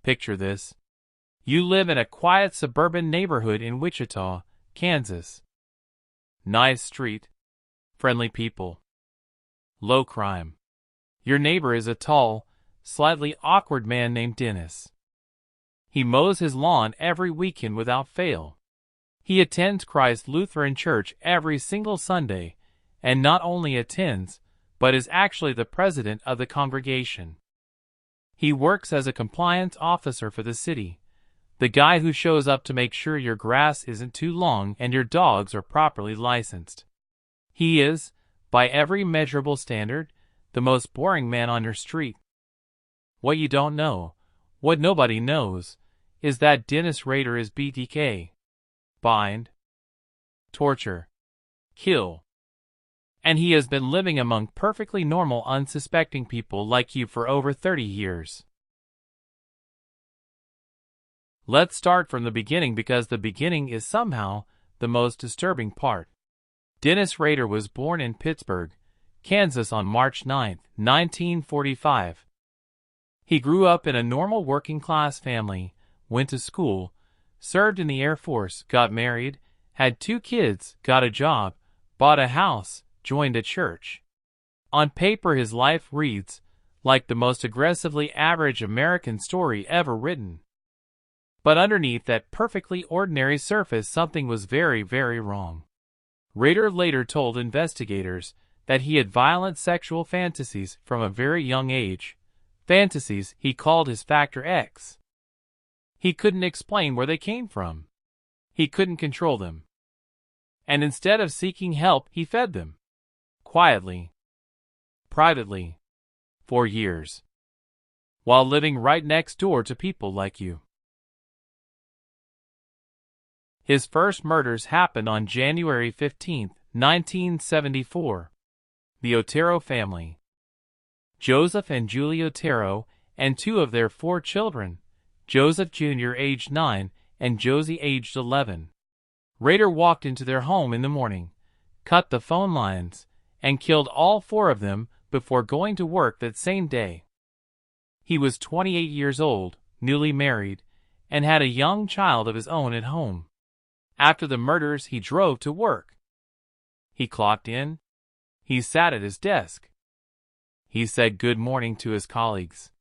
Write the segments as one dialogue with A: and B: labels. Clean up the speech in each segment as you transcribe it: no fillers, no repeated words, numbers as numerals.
A: Picture this. You live in a quiet suburban neighborhood in Wichita, Kansas. Nice street. Friendly people. Low crime. Your neighbor is a tall, slightly awkward man named Dennis. He mows his lawn every weekend without fail. He attends Christ Lutheran Church every single Sunday, and not only attends, but is actually the president of the congregation. He works as a compliance officer for the city, the guy who shows up to make sure your grass isn't too long and your dogs are properly licensed. He is, by every measurable standard, the most boring man on your street. What you don't know, what nobody knows, is that Dennis Rader is BTK. Bind, torture, kill. And he has been living among perfectly normal, unsuspecting people like you for over 30 years. Let's start from the beginning because the beginning is somehow the most disturbing part. Dennis Rader was born in Pittsburgh, Kansas on March 9, 1945. He grew up in a normal working-class family, went to school, served in the Air Force, got married, had 2 kids, got a job, bought a house, joined a church. On paper, his life reads like the most aggressively average American story ever written. But underneath that perfectly ordinary surface, something was very, very wrong. Rader later told investigators that he had violent sexual fantasies from a very young age, fantasies he called his Factor X. He couldn't explain where they came from. He couldn't control them. And instead of seeking help, he fed them. Quietly. Privately. For years. While living right next door to people like you. His first murders happened on January 15, 1974. The Otero family. Joseph and Julie Otero and 2 of their 4 children, Joseph Jr. aged 9 and Josie aged 11. Rader walked into their home in the morning, cut the phone lines, and killed all 4 of them before going to work that same day. He was 28 years old, newly married, and had a young child of his own at home. After the murders, he drove to work. He clocked in. He sat at his desk. He said good morning to his colleagues.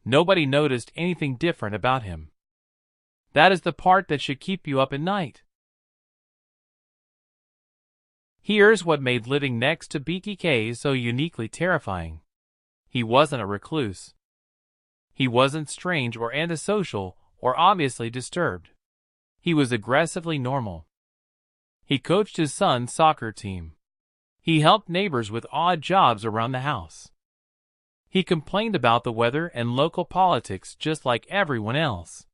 A: Nobody noticed anything different about him. That is the part that should keep you up at night. Here's what made living next to BTK so uniquely terrifying. He wasn't a recluse. He wasn't strange or antisocial or obviously disturbed. He was aggressively normal. He coached his son's soccer team. He helped neighbors with odd jobs around the house. He complained about the weather and local politics just like everyone else.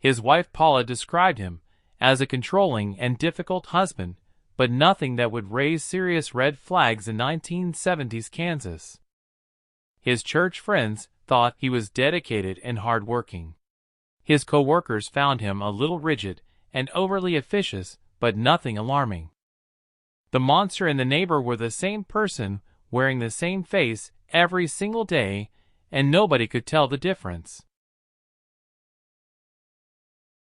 A: His wife Paula described him as a controlling and difficult husband, but nothing that would raise serious red flags in 1970s Kansas. His church friends thought he was dedicated and hardworking. His co-workers found him a little rigid and overly officious, but nothing alarming. The monster and the neighbor were the same person, wearing the same face every single day, and nobody could tell the difference.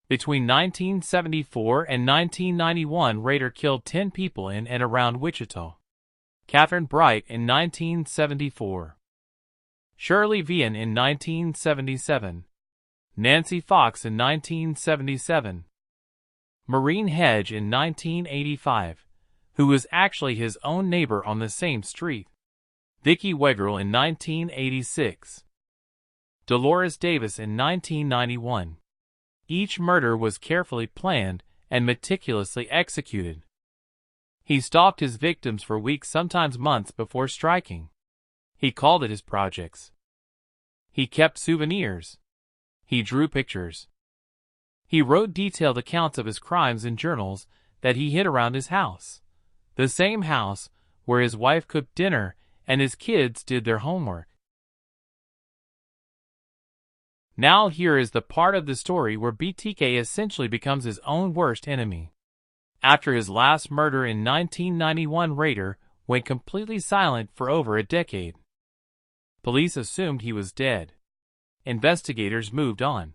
A: Between 1974 and 1991, Rader killed 10 people in and around Wichita. Catherine Bright in 1974. Shirley Vian in 1977. Nancy Fox in 1977. Maureen Hedge in 1985, who was actually his own neighbor on the same street. Vicki Wegerle in 1986. Dolores Davis in 1991. Each murder was carefully planned and meticulously executed. He stalked his victims for weeks, sometimes months before striking. He called it his projects. He kept souvenirs. He drew pictures. He wrote detailed accounts of his crimes in journals that he hid around his house, the same house where his wife cooked dinner and his kids did their homework. Now here is the part of the story where BTK essentially becomes his own worst enemy. After his last murder in 1991, Rader went completely silent for over a decade. Police assumed he was dead. investigators moved on.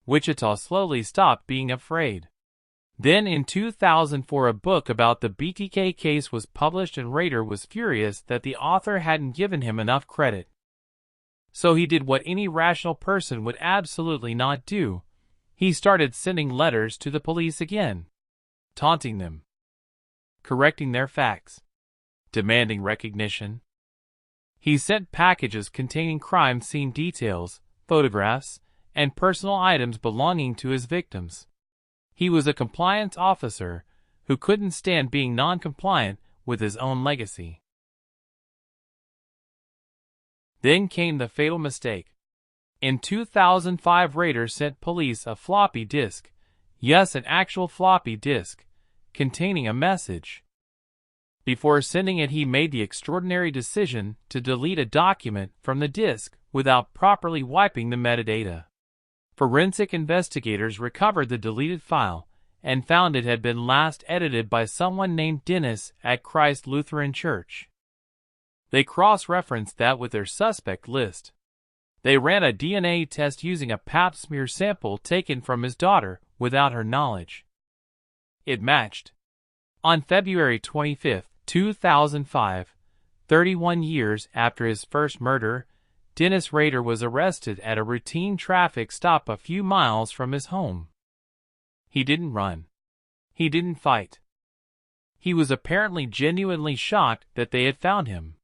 A: Wichita slowly stopped being afraid. Then in 2004 a book about the BTK case was published and Rader was furious that the author hadn't given him enough credit. So he did what any rational person would absolutely not do. He started sending letters to the police again, taunting them, correcting their facts, demanding recognition. He sent packages containing crime scene details, photographs, and personal items belonging to his victims. He was a compliance officer who couldn't stand being non-compliant with his own legacy. Then came the fatal mistake. In 2005, Rader sent police a floppy disk, yes, an actual floppy disk, containing a message. Before sending it, he made the extraordinary decision to delete a document from the disk without properly wiping the metadata. Forensic investigators recovered the deleted file and found it had been last edited by someone named Dennis at Christ Lutheran Church. They cross-referenced that with their suspect list. They ran a DNA test using a pap smear sample taken from his daughter without her knowledge. It matched. On February 25, 2005, 31 years after his first murder, Dennis Rader was arrested at a routine traffic stop a few miles from his home. He didn't run. He didn't fight. He was apparently genuinely shocked that they had found him.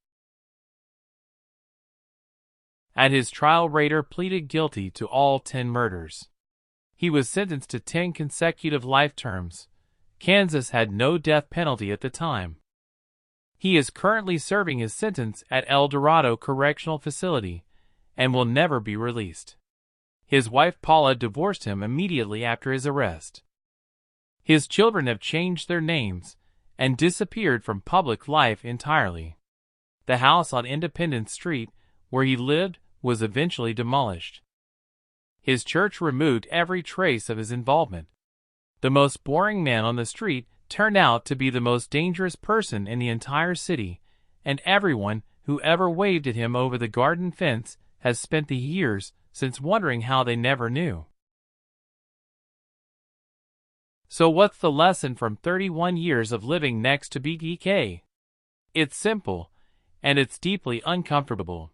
A: At his trial, Rader pleaded guilty to all 10 murders. He was sentenced to 10 consecutive life terms. Kansas had no death penalty at the time. He is currently serving his sentence at El Dorado Correctional Facility and will never be released. His wife Paula divorced him immediately after his arrest. His children have changed their names and disappeared from public life entirely. The house on Independence Street, where he lived, was eventually demolished. His church removed every trace of his involvement. The most boring man on the street turned out to be the most dangerous person in the entire city, and everyone who ever waved at him over the garden fence has spent the years since wondering how they never knew. So what's the lesson from 31 years of living next to BTK? It's simple, and it's deeply uncomfortable.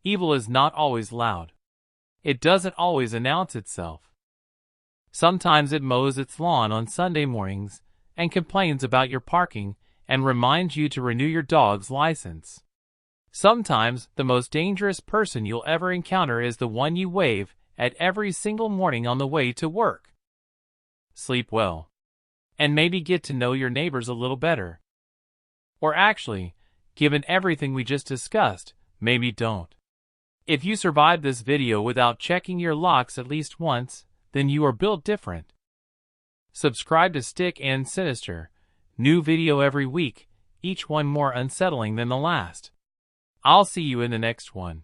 A: Evil is not always loud. It doesn't always announce itself. Sometimes it mows its lawn on Sunday mornings and complains about your parking and reminds you to renew your dog's license. Sometimes the most dangerous person you'll ever encounter is the one you wave at every single morning on the way to work. Sleep well. And maybe get to know your neighbors a little better. Or actually, given everything we just discussed, maybe don't. If you survived this video without checking your locks at least once, then you are built different. Subscribe to Stick and Sinister. New video every week, each one more unsettling than the last. I'll see you in the next one.